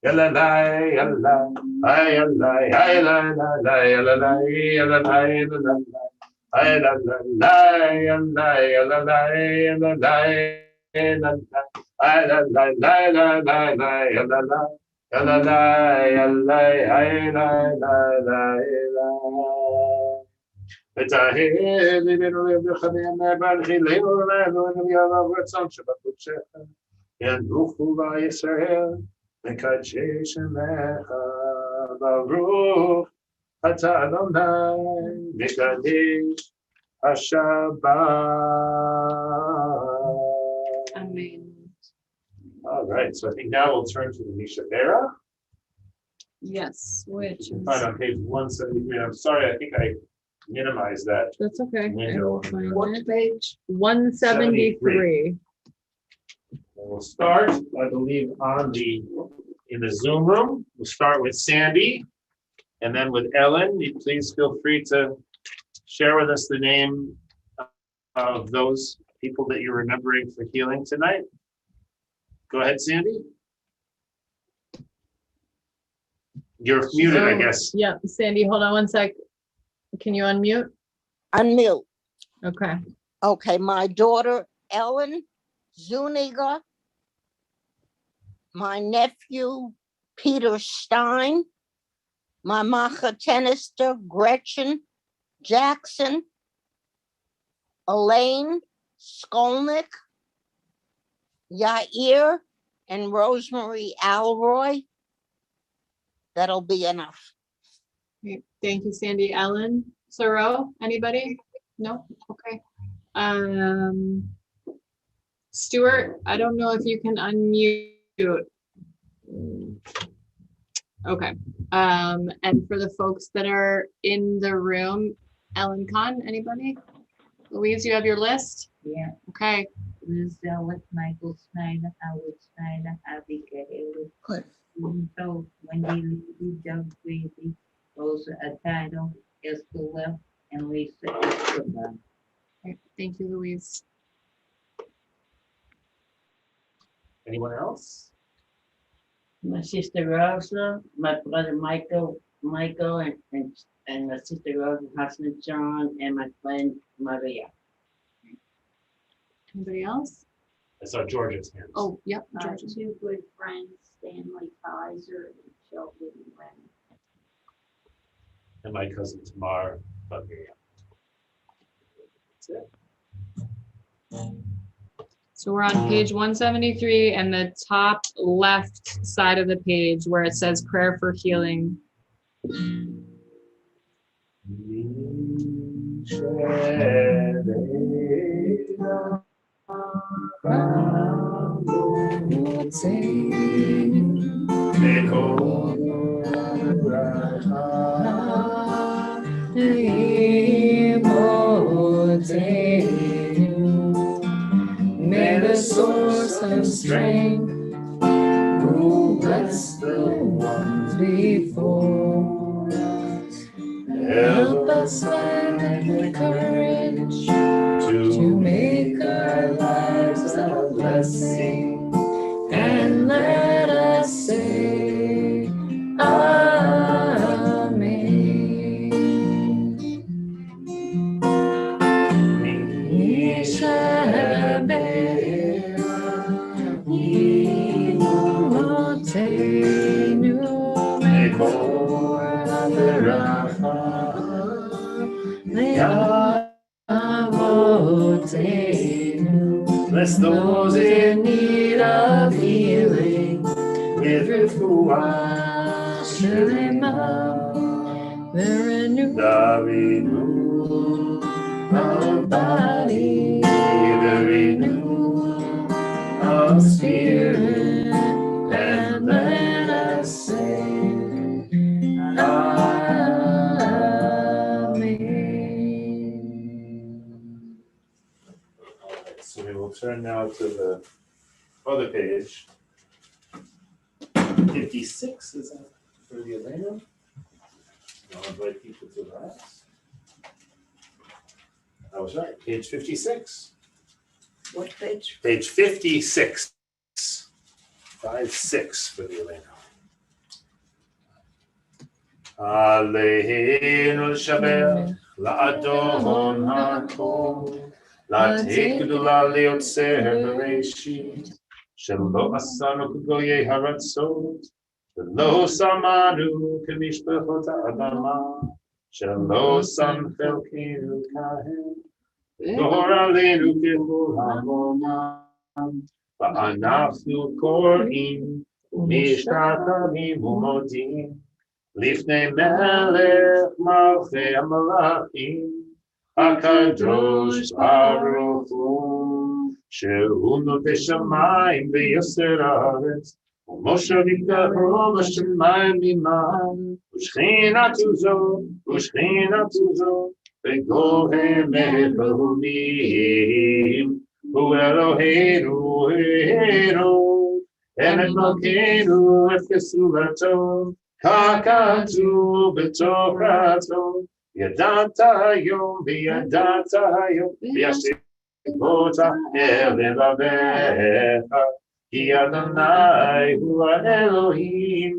yalalai yalalai yalalai yalalai yalalai yalalai yalalai Ay la la la la la la la la la la. Ay la la la la la la la la. La la la la ay la la la la. ותהל ליבנו לבחנם בהנחילנו לנו יאללה ורצון שבקודשך ינוחו בישראל מקדשי שמך ברוך אתה אדוני מקדש השבת. Amen. All right, so I think now we'll turn to the Mishabera. Yes, which is, Find on page 173. I'm sorry, I think I minimized that. that's okay. I Window will on find there. it. Page 173. We'll start, I believe, in the Zoom room. We'll start with Sandy and then with Ellen. Please feel free to share with us the name of those people that you're remembering for healing tonight. Go ahead, Sandy. You're muted, I guess. Yeah, Sandy, hold on one sec. Can you unmute? Unmute. Okay. Okay, my daughter Ellen Zuniga, my nephew Peter Stein, my machatenister Gretchen Jackson, Elaine Skolnick, Yair and Rosemary Alroy. That'll be enough. Great. Thank you, Sandy. Ellen, Soro, anybody? No? Okay. Stuart, I don't know if you can unmute. Okay. And for the folks that are in the room, Ellen Kahn, anybody? Louise, you have your list? Yeah. Okay. Elizabeth, Michael Snyder, Howard Snyder, Abigail. So Wendy Lee, Doug Greeley, Rosa Atado, Esther Webb, and Lisa Escobar. Okay. Thank you, Louise. Anyone else? My sister Rosa, my brother Michael, and my sister Rosa, husband John, and my friend Maria. Anybody else? I saw George's hands. Oh, yep. My George. two good friends, Stanley Kaiser and Shelby Wren. And my cousin Tamar. That's it. So we're on page 173 and the top left side of the page where it says prayer for healing. May the source of strength who bless the ones before us. Help us find the courage to make our lives a blessing, and let us say Amen. Bless those in need of healing with refuah shlema. The renewal of body, the renewal of spirit, and let us say Amen. All right, so we will turn now to the other page. 56 is that for the Elena? I'll invite people to that. I was right, page 56. What page? Page 56. 56 for the Elena. Aleinu Shabbat לאדון הכל, לתת גדולה ליוצר בראשית, שלא עשנו כגויי הרצות, ולא שמנו כמשפחות האדמה, שלא שם חלקנו כהם, וגורלנו ככל המונם, ואנחנו קוראים ומשתחווים ומודים לפני מלך מלכי המלאכים, הקדוש ברוך הוא, שהוא נוטה שמיים ויוסר הארץ, ומשה יקראו בשמיים ממעל, ושכינתו זו, וגוהם אלוהים, הוא אלוהינו, אמת מלכנו, את כסולתו, ככתוב בתורתו, ידעת היום וישבות אל לבביך, כי אדוני הוא האלוהים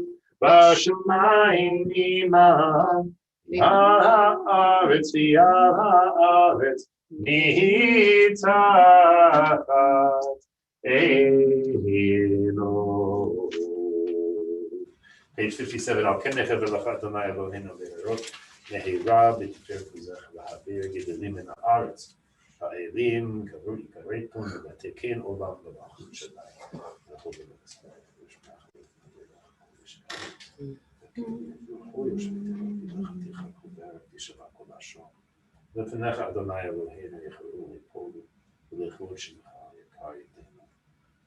בשמיים ממעל, ועל הארץ מתחת עינו. Page 57, על כן נחבר לך אדוני אלוהינו להראות מהירה בתפארת וזכר להעביר גדולים מן הארץ, האלים כרתום ולתקן עולם במלכות שלהם. לפניך אדוני אלוהינו יכלו ליפול ולכבוד שמך יקר ידינו,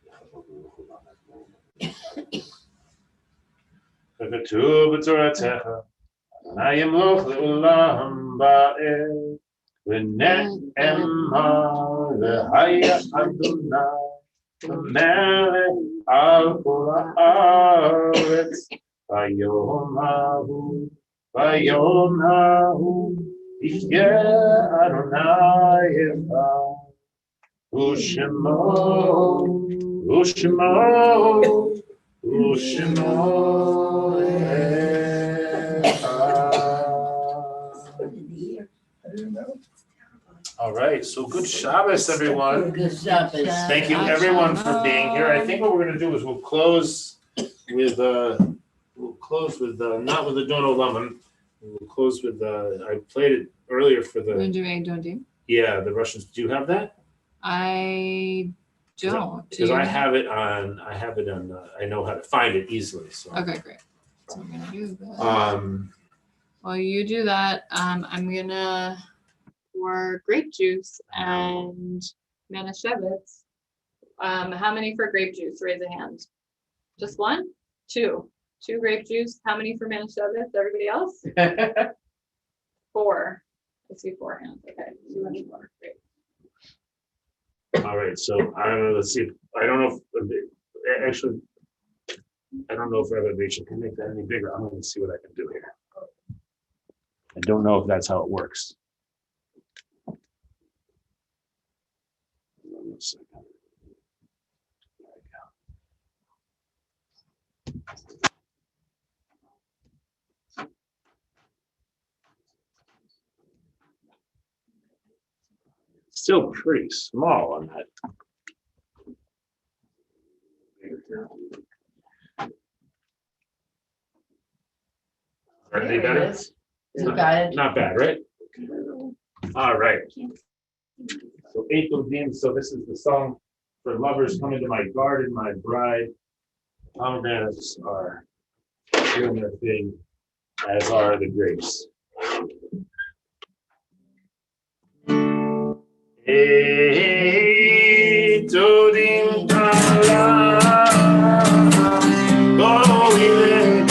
לכבוד ולכולם אדמור. ככתוב בתורתך, אדוני ימלוך לעולם באל, ונאמר והיה אדוני המלך על כל הארץ, ביום ההוא יחיה אדוני אחד, ושמו All right, so good Shabbos, everyone. Good Shabbos. Thank you, everyone, for being here. I think what we're going to do is we'll close with not with the Don Olam. We'll close with I played it earlier for the the Russians. Do you have that? I don't. Because I have it on. I know how to find it easily. So Okay, great. So I'm gonna do that. While you do that, I'm gonna pour grape juice and Manischewitz. How many for grape juice? Raise a hand. Just one? Two grape juice. How many for Manischewitz? Everybody else? 4. I see 4 hands. Okay, 2 and 4. Great. All right, so I don't know. Let's see. I don't know if Revelation can make that any bigger. I'm going to see what I can do here. I don't know if that's how it works. One second. There we go. Still pretty small on that. Any better? Not bad, right? All right. So Eichel, so this is the song for lovers coming to my garden, my bride. Pomegranates are doing their thing, as are the grapes. Hey, Todim Kala, go in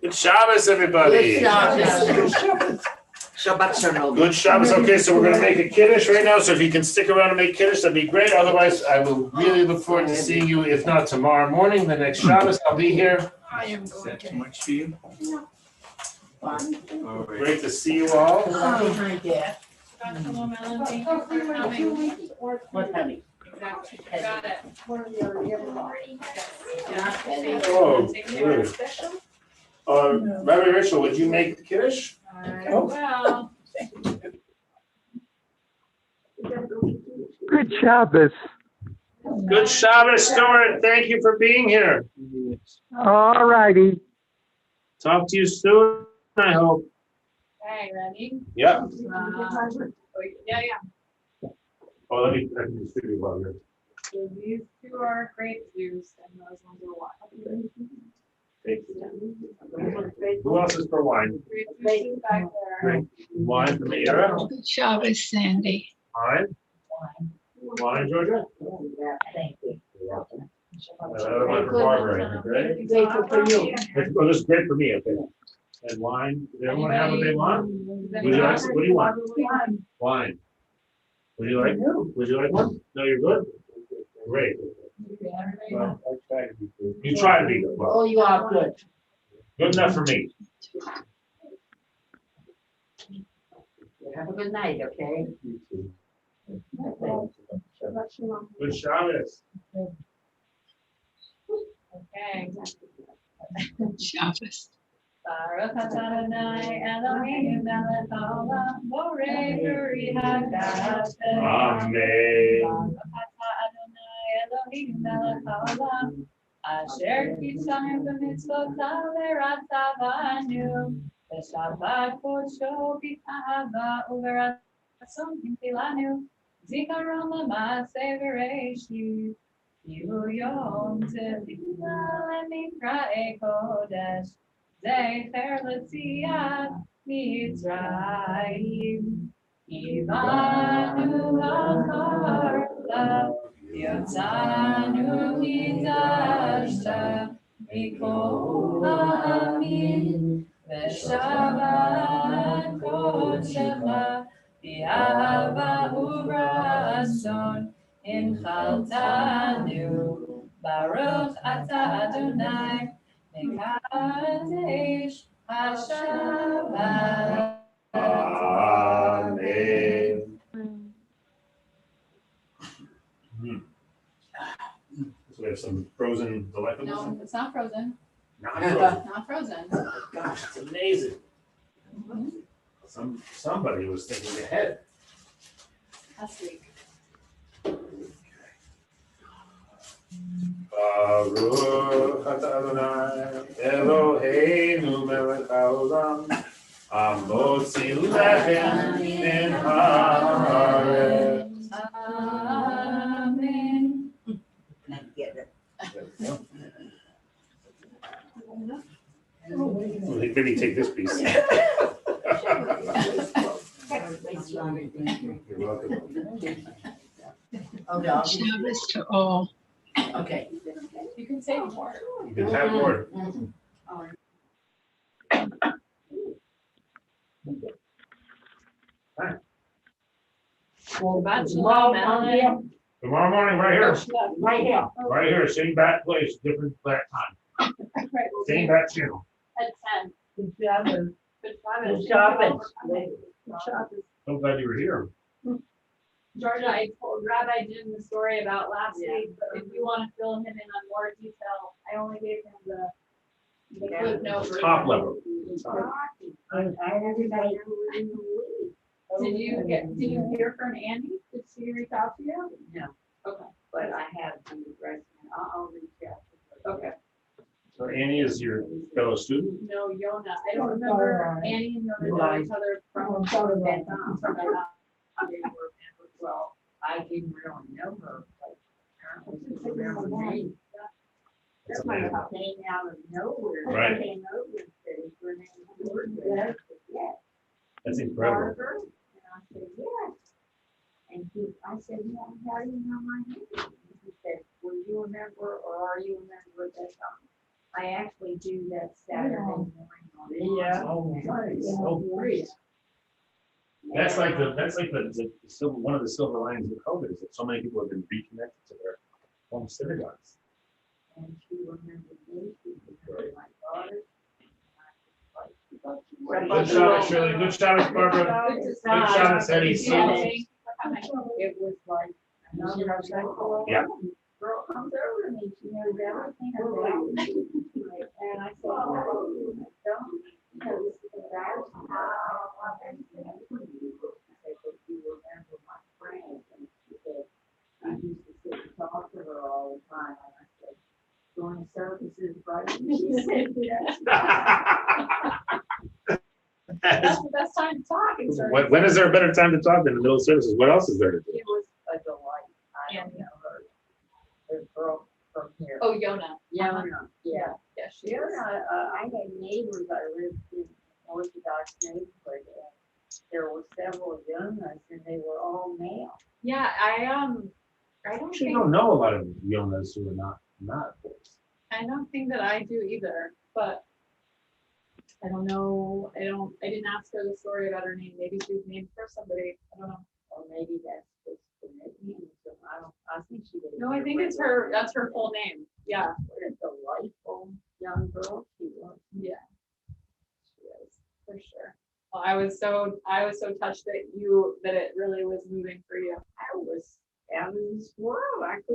Good Shabbos, everybody. Good Shabbos. Shabbat Shalom. Good Shabbos. Okay, so we're going to make a kiddush right now. So if you can stick around and make kiddush, that'd be great. Otherwise, I will really look forward to seeing you. If not tomorrow morning, the next Shabbos, I'll be here. I am Is going that to. too much for you? All right. Great to see you all. Behind that. Shalom, Ellen, thank you for coming. What, honey? Exactly. Got it. Oh, Take good. care. Rabbi Rachel, would you make the kiddush? Well. Good Shabbos. Good Shabbos, Stuart. Thank you for being here. All righty. Talk to you soon, I hope. Okay, ready? Yeah. Yeah. Oh, let me distribute while you're. So these two are grape juice and those ones are wine. Thank you. Who else is for wine? Grape juice is back there. Wine for me, Era? Good Shabbos, Sandy. Wine? Wine, Georgia? Thank you. Another one for Barbara, right? Grateful for you. Oh, this is great for me, okay. And wine, does everyone have what they want? What do you want? Wine. Would you like? Would you like one? No, you're good? Great. Well, I try to be good. You try to be good. Well, Oh, you are good. good enough for me. Have a good night, okay? Good Shabbos. Okay. Good Shabbos. Baruch atah Adonai Eloheinu melech haolam borei peri hagash. Amen. Baruch atah Adonai Eloheinu melech haolam asher kitzanu b'mitzvotav v'ratzavanu v'shabbat kodsho b'ahava u'v'ratzon himtilanu zikaron l'maaseh v'reishis Yu yom tefillah le'mikra'ei kodesh Zecher l'tziat Mitzrayim Ivanu acharta Yotzanu kitashta Mikol ha'amin V'shavat kodshecha B'ahava u'rason Inchaltanu Baruch atah Adonai Mekadesh HaShabbat. Amen. So we have some frozen delectables? No, it's not frozen. Not frozen. Not frozen. Gosh, it's amazing. Somebody was thinking ahead. Last week. Baruch atah Adonai Eloheinu melech haolam hamotzi lechem min haaretz. Amen. Well, Then he take this piece. You're welcome. Shabbos to all. Okay. You can say more. You can have more. Shabbat Tomorrow shalom, morning, Ellen. Tomorrow morning, right here, right here. right here, same bat place, different bat time, Right, we'll same be bat channel. at 10. Good Shabbos. Good Shabbos. Good Shabbos. Good Shabbos. So glad you were here. Georgia, I told Rabbi Jim the story about last Yeah. week, but if you want to fill him in on more detail, I only gave him the clip note. Top level. I everybody who was in the week. Did you hear from Andy? Did she reach out to you? No, Okay, but I have some address and I'll reach out to her. okay. So Annie is your fellow student? No, Yona. I don't remember Annie and Yona know each other from that time. They were members. Well, I didn't really know her, but apparently she remembered me. That's Somebody amazing. came out of nowhere. Right. Came over and said, "Is your name Georgia?" I said, "Yes." That's incredible. Barbara? And I said, "Yes." And I said, "Well, how do you know my name?" And he said, "Were you a member or are you a member at that time?" I actually do that Saturday morning on. Oh, nice. Oh, great. That's like the silver, one of the silver linings of COVID is that so many people have been reconnected to their home synagogues. And she remembered me, she remembered my daughter. Good Shabbos, Shirley. Good Shabbos, Barbara. Good Shabbos, Eddie. It was like, another like, Yeah. girl comes over to me, she knows everything about me. And I said, "Oh, don't, this is embarrassing. I said, "But you remember my friend?" And she said, I used to sit and talk to her all the time. And I said, "Going services, right?" And she said, "Yes." That's the best time to talk. It's When is there a better time to talk than the middle of services? What else is there to do? It was a delight. I don't know her. The girl from here. Oh, Yona. Yeah, yeah. Yeah, she There, is. I had neighbors, I lived in Orthodox neighborhood, and there were several young ones, and they were all male. Yeah, I don't Actually, think, don't know a lot of Yonas who are not boys. I don't think that I do either, but I don't know. I didn't ask her the story about her name. Maybe she was named for somebody. I don't know. Or maybe that's just the nickname, so I think she did. No, I think that's her full name. Yeah. What a delightful young girl she was. Yeah. She is, for sure. Well, I was so touched that it really was moving for you. I was out of this world. I couldn't